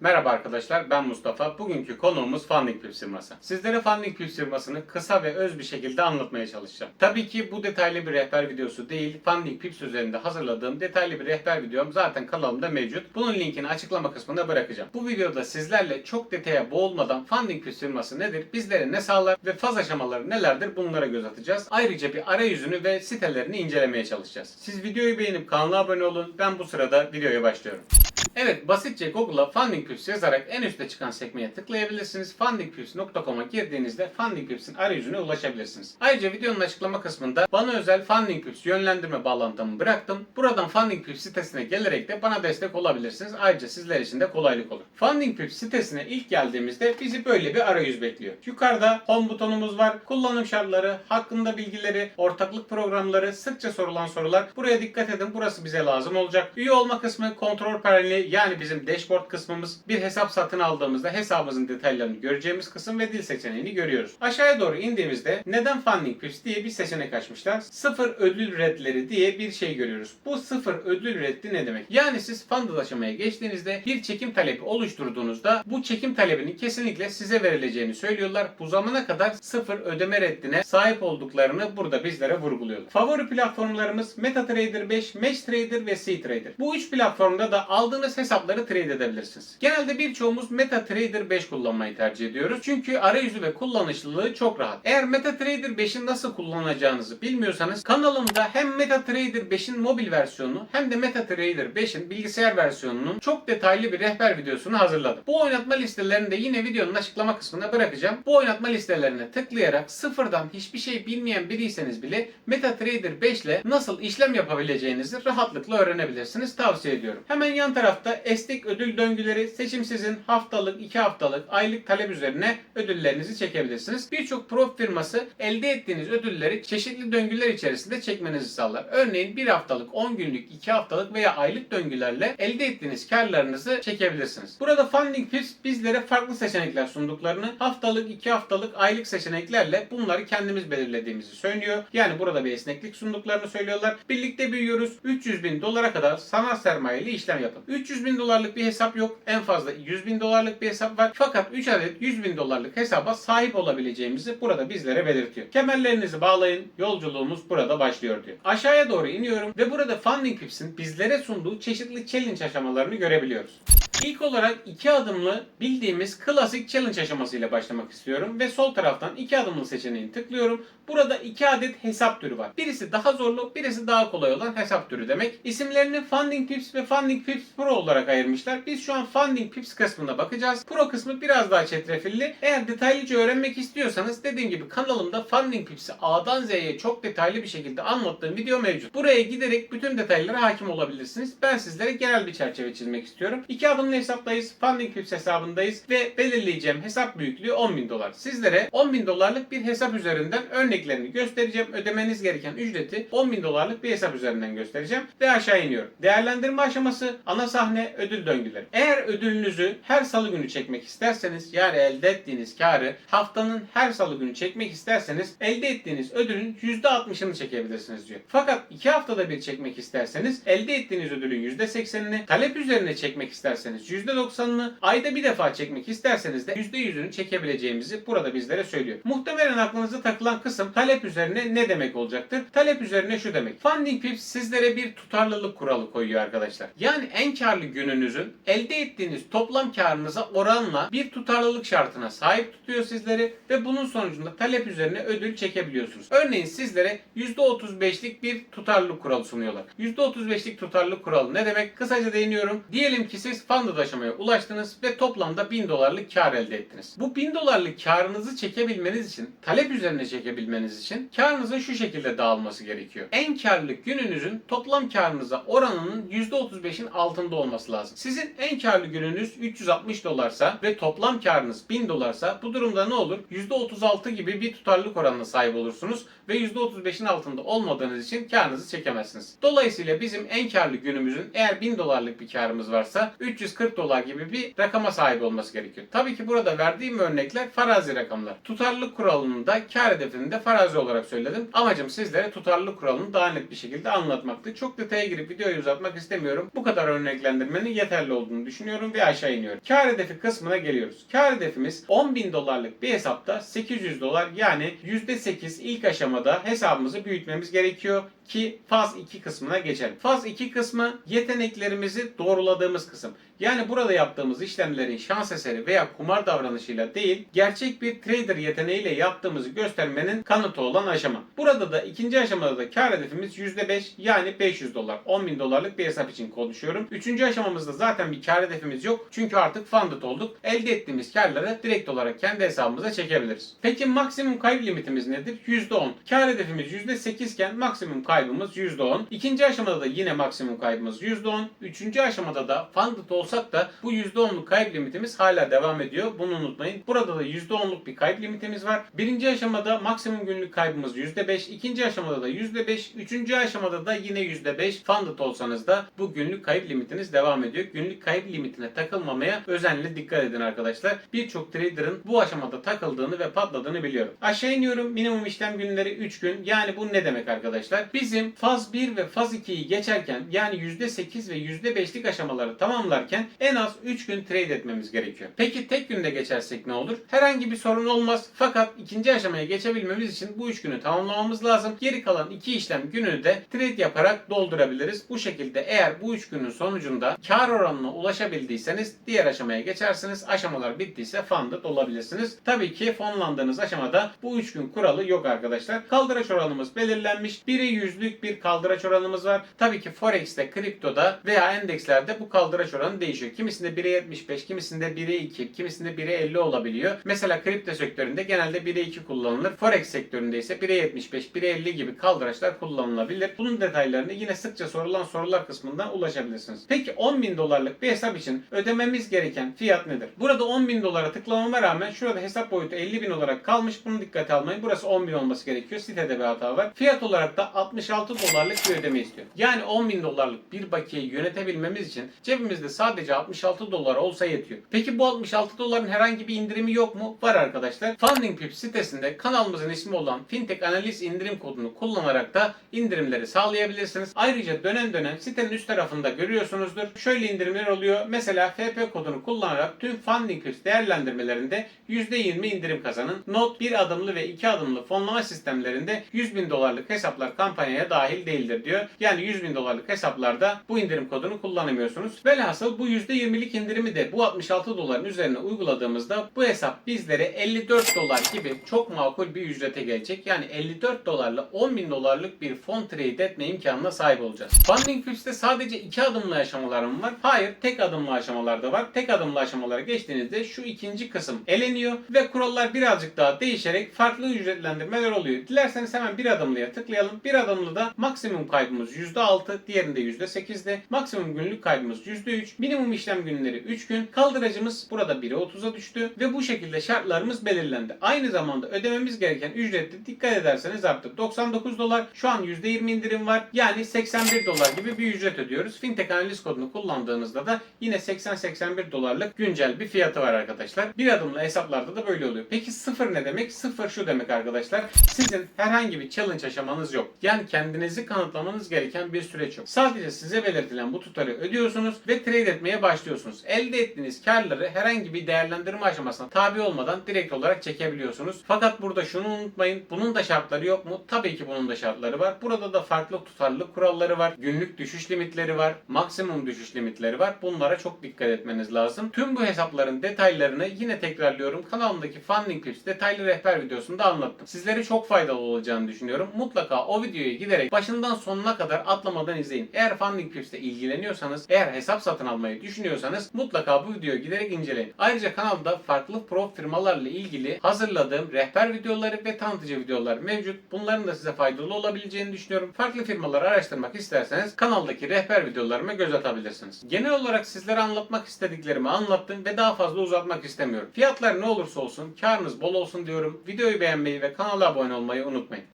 Merhaba arkadaşlar, ben Mustafa. Bugünkü konuğumuz Funding Pips firması. Sizlere Funding Pips firmasını kısa ve öz bir şekilde anlatmaya çalışacağım. Tabii ki bu detaylı bir rehber videosu değil, Funding Pips üzerinde hazırladığım detaylı bir rehber videom zaten kanalımda mevcut. Bunun linkini açıklama kısmına bırakacağım. Bu videoda sizlerle çok detaya boğulmadan Funding Pips firması nedir, bizlere ne sağlar ve faz aşamaları nelerdir bunlara göz atacağız. Ayrıca bir arayüzünü ve sitelerini incelemeye çalışacağız. Siz videoyu beğenip kanala abone olun. Ben bu sırada videoya başlıyorum. Evet, basitçe Google'a Funding Pips yazarak en üstte çıkan sekmeye tıklayabilirsiniz. fundingpips.com'a girdiğinizde Funding Pips'in arayüzüne ulaşabilirsiniz. Ayrıca videonun açıklama kısmında bana özel Funding Pips yönlendirme bağlantımı bıraktım. Buradan Funding Pips sitesine gelerek de bana destek olabilirsiniz. Ayrıca sizler için de kolaylık olur. Funding Pips sitesine ilk geldiğimizde bizi böyle bir arayüz bekliyor. Yukarıda Home butonumuz var. Kullanım şartları, hakkında bilgileri, ortaklık programları, sıkça sorulan sorular. Buraya dikkat edin. Burası bize lazım olacak. Üye olma kısmı, kontrol paneli, yani bizim dashboard kısmımız, bir hesap satın aldığımızda hesabımızın detaylarını göreceğimiz kısım ve dil seçeneğini görüyoruz. Aşağıya doğru indiğimizde neden Funding Pips diye bir seçenek açmışlar. Sıfır ödül redleri diye bir şey görüyoruz. Bu sıfır ödül reddi ne demek? Yani siz funded aşamaya geçtiğinizde bir çekim talebi oluşturduğunuzda bu çekim talebinin kesinlikle size verileceğini söylüyorlar. Bu zamana kadar sıfır ödeme reddine sahip olduklarını burada bizlere vurguluyorlar. Favori platformlarımız MetaTrader 5, MeshTrader ve CTrader. Bu üç platformda da aldığınız hesapları trade edebilirsiniz. Genelde birçoğumuz MetaTrader 5 kullanmayı tercih ediyoruz. Çünkü arayüzü ve kullanışlılığı çok rahat. Eğer MetaTrader 5'i nasıl kullanacağınızı bilmiyorsanız kanalımda hem MetaTrader 5'in mobil versiyonunu hem de MetaTrader 5'in bilgisayar versiyonunun çok detaylı bir rehber videosunu hazırladım. Bu oynatma listelerini de yine videonun açıklama kısmına bırakacağım. Bu oynatma listelerine tıklayarak sıfırdan hiçbir şey bilmeyen biriyseniz bile MetaTrader 5 ile nasıl işlem yapabileceğinizi rahatlıkla öğrenebilirsiniz. Tavsiye ediyorum. Hemen yan tarafta esnek ödül döngüleri, seçim sizin, haftalık, 2 haftalık, aylık talep üzerine ödüllerinizi çekebilirsiniz. Birçok prof firması elde ettiğiniz ödülleri çeşitli döngüler içerisinde çekmenizi sağlar. Örneğin 1 haftalık, 10 günlük, 2 haftalık veya aylık döngülerle elde ettiğiniz karlarınızı çekebilirsiniz. Burada Funding Pips bizlere farklı seçenekler sunduklarını, haftalık, 2 haftalık, aylık seçeneklerle bunları kendimiz belirlediğimizi söylüyor. Yani burada bir esneklik sunduklarını söylüyorlar. Birlikte büyüyoruz. 300 bin dolara kadar sanal sermayeli işlem yapın. 300 bin dolarlık bir hesap yok. En fazla 100 bin dolarlık bir hesap var. Fakat 3 adet 100 bin dolarlık hesaba sahip olabileceğimizi burada bizlere belirtiyor. Kemerlerinizi bağlayın. Yolculuğumuz burada başlıyor diyor. Aşağıya doğru iniyorum ve burada Funding Pips'in bizlere sunduğu çeşitli challenge aşamalarını görebiliyoruz. İlk olarak 2 adımlı bildiğimiz klasik challenge aşamasıyla başlamak istiyorum ve sol taraftan 2 adımlı seçeneğini tıklıyorum. Burada 2 adet hesap türü var. Birisi daha zorlu, birisi daha kolay olan hesap türü demek. İsimlerini Funding Pips ve Funding Pips Pro olarak ayırmışlar. Biz şu an Funding Pips kısmına bakacağız. Pro kısmı biraz daha çetrefilli. Eğer detaylıca öğrenmek istiyorsanız dediğim gibi kanalımda Funding Pips'i A'dan Z'ye çok detaylı bir şekilde anlattığım video mevcut. Buraya giderek bütün detaylara hakim olabilirsiniz. Ben sizlere genel bir çerçeve çizmek istiyorum. 2 adımlı hesaptayız. Funding Pips hesabındayız ve belirleyeceğim hesap büyüklüğü 10 bin dolar. Sizlere 10 bin dolarlık bir hesap üzerinden örneklerini göstereceğim. Ödemeniz gereken ücreti 10 bin dolarlık bir hesap üzerinden göstereceğim ve aşağı iniyorum. Değerlendirme aşaması, ana sahne, ödül döngüleri. Eğer ödülünüzü her salı günü çekmek isterseniz, yani elde ettiğiniz karı haftanın her salı günü çekmek isterseniz elde ettiğiniz ödülün %60'ını çekebilirsiniz diyor. Fakat 2 haftada bir çekmek isterseniz elde ettiğiniz ödülün %80'ini, talep üzerine çekmek isterseniz %90'ını, ayda bir defa çekmek isterseniz de %100'ünü çekebileceğimizi burada bizlere söylüyor. Muhtemelen aklınıza takılan kısım talep üzerine ne demek olacaktır? Talep üzerine şu demek. Funding Pips sizlere bir tutarlılık kuralı koyuyor arkadaşlar. Yani en karlı gününüzün elde ettiğiniz toplam karınıza oranla bir tutarlılık şartına sahip tutuyor sizleri ve bunun sonucunda talep üzerine ödül çekebiliyorsunuz. Örneğin sizlere %35'lik bir tutarlılık kuralı sunuyorlar. %35'lik tutarlılık kuralı ne demek? Kısaca değiniyorum. Diyelim ki siz funded aşamaya ulaştınız ve toplamda 1000 dolarlık kar elde ettiniz. Bu 1000 dolarlık karınızı çekebilmeniz için, talep üzerine çekebilmeniz için karınızın şu şekilde dağılması gerekiyor. En karlı gününüzün toplam karınıza oranının %35'in altında olması lazım. Sizin en karlı gününüz 360 dolarsa ve toplam karınız 1000 dolarsa bu durumda ne olur? %36 gibi bir tutarlılık oranına sahip olursunuz ve %35'in altında olmadığınız için karınızı çekemezsiniz. Dolayısıyla bizim en karlı günümüzün eğer 1000 dolarlık bir karımız varsa 300 240 dolar gibi bir rakama sahip olması gerekiyor. Tabii ki burada verdiğim örnekler farazi rakamlar. Tutarlılık kuralını da kar hedefini de farazi olarak söyledim. Amacım sizlere tutarlılık kuralını daha net bir şekilde anlatmaktı. Çok detaya girip videoyu uzatmak istemiyorum. Bu kadar örneklendirmenin yeterli olduğunu düşünüyorum ve aşağı iniyorum. Kar hedefi kısmına geliyoruz. Kar hedefimiz 10.000 dolarlık bir hesapta 800 dolar, yani %8 ilk aşamada hesabımızı büyütmemiz gerekiyor ki faz 2 kısmına geçelim. Faz 2 kısmı yeteneklerimizi doğruladığımız kısım. Yani burada yaptığımız işlemlerin şans eseri veya kumar davranışıyla değil, gerçek bir trader yeteneğiyle yaptığımızı göstermenin kanıtı olan aşama. Burada da ikinci aşamada da kar hedefimiz %5, yani 500 dolar. 10.000 dolarlık bir hesap için konuşuyorum. Üçüncü aşamamızda zaten bir kar hedefimiz yok. Çünkü artık funded olduk. Elde ettiğimiz karları direkt olarak kendi hesabımıza çekebiliriz. Peki maksimum kayıp limitimiz nedir? %10. Kar hedefimiz %8 iken maksimum kaybımız %10. İkinci aşamada da yine maksimum kaybımız %10. Üçüncü aşamada da funded olsak da bu %10'luk kayıp limitimiz hala devam ediyor. Bunu unutmayın. Burada da %10'luk bir kayıp limitimiz var. Birinci aşamada maksimum günlük kaybımız %5. İkinci aşamada da %5. Üçüncü aşamada da yine %5. Funded olsanız da bu günlük kayıp limitiniz devam ediyor. Günlük kayıp limitine takılmamaya özenle dikkat edin arkadaşlar. Birçok trader'ın bu aşamada takıldığını ve patladığını biliyorum. Aşağı iniyorum. Minimum işlem günleri 3 gün. Yani bu ne demek arkadaşlar? Bizim faz 1 ve faz 2'yi geçerken, yani %8 ve %5'lik aşamaları tamamlarken en az 3 gün trade etmemiz gerekiyor. Peki tek günde geçersek ne olur? Herhangi bir sorun olmaz. Fakat ikinci aşamaya geçebilmemiz için bu 3 günü tamamlamamız lazım. Geri kalan 2 işlem gününü de trade yaparak doldurabiliriz. Bu şekilde eğer bu 3 günün sonucunda kar oranına ulaşabildiyseniz diğer aşamaya geçersiniz. Aşamalar bittiyse funded olabilirsiniz. Tabii ki fonlandığınız aşamada bu 3 gün kuralı yok arkadaşlar. Kaldıraç oranımız belirlenmiş. 1'e 100'lük bir kaldıraç oranımız var. Tabii ki Forex'te, kriptoda veya endekslerde bu kaldıraç oranı değişiyor. Kimisinde 1'e 75, kimisinde 1'e 2, kimisinde 1'e 50 olabiliyor. Mesela kripto sektöründe genelde 1'e 2 kullanılır. Forex sektöründe ise 1'e 75, 1'e 50 gibi kaldıraçlar kullanılabilir. Bunun detaylarını yine sıkça sorulan sorular kısmından ulaşabilirsiniz. Peki 10.000 dolarlık bir hesap için ödememiz gereken fiyat nedir? Burada 10.000 dolara tıklamama rağmen şurada hesap boyutu 50.000 olarak kalmış. Bunu dikkate almayın. Burası 10.000 olması gerekiyor. Sitede bir hata var. Fiyat olarak da 66 dolarlık bir ödeme istiyor. Yani 10.000 dolarlık bir bakiyeyi yönetebilmemiz için cebimizde sadece 66 dolar olsa yetiyor. Peki bu 66 doların herhangi bir indirimi yok mu? Var arkadaşlar. Funding Pips sitesinde kanalımızın ismi olan Fintech Analiz indirim kodunu kullanarak da indirimleri sağlayabilirsiniz. Ayrıca dönem dönem sitenin üst tarafında görüyorsunuzdur. Şöyle indirimler oluyor. Mesela FP kodunu kullanarak tüm Funding Pips değerlendirmelerinde %20 indirim kazanın. Not 1 adımlı ve 2 adımlı fonlama sistemlerinde 100.000 dolarlık hesaplar kampanyaya dahil değildir diyor. Yani 100.000 dolarlık hesaplarda bu indirim kodunu kullanamıyorsunuz. Velhasıl bu %20'lik indirimi de bu 66 doların üzerine uyguladığımızda bu hesap bizlere 54 dolar gibi çok makul bir ücrete gelecek. Yani 54 dolarla 10.000 dolarlık bir fon trade etme imkanına sahip olacağız. Funding Pips'te sadece 2 adımlı aşamalar mı var? Hayır, tek adımlı aşamalar da var. Tek adımlı aşamalara geçtiğinizde şu ikinci kısım eleniyor ve kurallar birazcık daha değişerek farklı ücretlendirmeler oluyor. Dilerseniz hemen bir adımlıya tıklayalım. Bir adımlı da maksimum kaybımız %6, diğerinde %8'de. Maksimum günlük kaybımız %3. Minimum işlem günleri 3 gün. Kaldıracımız burada 1'e 30'a düştü ve bu şekilde şartlarımız belirlendi. Aynı zamanda ödememiz gereken ücrette dikkat ederseniz arttı. 99 dolar. Şu an %20 indirim var. Yani 81 dolar gibi bir ücret ödüyoruz. Fintech analiz kodunu kullandığınızda da yine 80-81 dolarlık güncel bir fiyatı var arkadaşlar. Bir adımlı hesaplarda da böyle oluyor. Peki sıfır ne demek? Sıfır şu demek arkadaşlar. Sizin herhangi bir challenge aşamanız yok. Yani kendinizi kanıtlamanız gereken bir süreç yok. Sadece size belirtilen bu tutarı ödüyorsunuz ve trade etmeye başlıyorsunuz. Elde ettiğiniz karları herhangi bir değerlendirme aşamasına tabi olmadan direkt olarak çekebiliyorsunuz. Fakat burada şunu unutmayın. Bunun da şartları yok mu? Tabii ki bunun da şartları var. Burada da farklı tutarlılık kuralları var. Günlük düşüş limitleri var. Maksimum düşüş limitleri var. Bunlara çok dikkat etmeniz lazım. Tüm bu hesapların detaylarını yine tekrarlıyorum. Kanalımdaki Funding Pips detaylı rehber videosunda anlattım. Sizlere çok faydalı olacağını düşünüyorum. Mutlaka o videoya giderek başından sonuna kadar atlamadan izleyin. Eğer Funding Pips ile ilgileniyorsanız, eğer hesap satın almayı düşünüyorsanız mutlaka bu videoyu giderek inceleyin. Ayrıca kanalda farklı pro firmalarla ilgili hazırladığım rehber videoları ve tanıtıcı videolar mevcut. Bunların da size faydalı olabileceğini düşünüyorum. Farklı firmaları araştırmak isterseniz kanaldaki rehber videolarıma göz atabilirsiniz. Genel olarak sizlere anlatmak istediklerimi anlattım ve daha fazla uzatmak istemiyorum. Fiyatlar ne olursa olsun karınız bol olsun diyorum. Videoyu beğenmeyi ve kanala abone olmayı unutmayın.